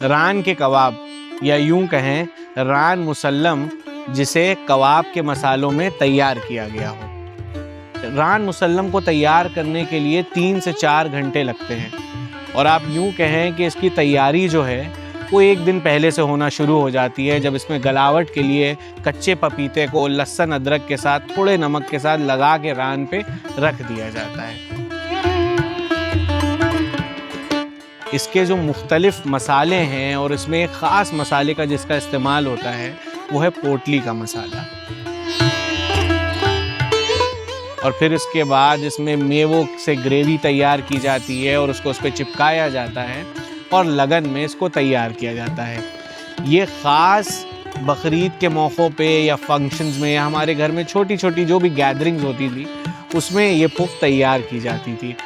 रान के कबाब या यूं कहें रान मुसल्लम, जिसे कबाब के मसालों में तैयार किया गया हो। रान मुसल्लम को तैयार करने के लिए 3 से 4 घंटे लगते हैं और आप यूं कहें कि इसकी तैयारी जो है वो एक दिन पहले से होना शुरू हो जाती है, जब इसमें गलावट के लिए कच्चे पपीते को लहसुन अदरक के साथ थोड़े नमक के साथ लगा के रान पे रख दिया जाता है। इसके जो मुख्तलिफ मसाले हैं और इसमें एक ख़ास मसाले का जिसका इस्तेमाल होता है वो है पोटली का मसाला। और फिर इसके बाद इसमें मेवों से ग्रेवी तैयार की जाती है और उसको उस पर चिपकाया जाता है और लगन में इसको तैयार किया जाता है। ये ख़ास बकरीद के मौक़ों पे या फंक्शंस में या हमारे घर में छोटी छोटी जो भी गैदरिंग्स होती थी उसमें ये पुफ तैयार की जाती थी।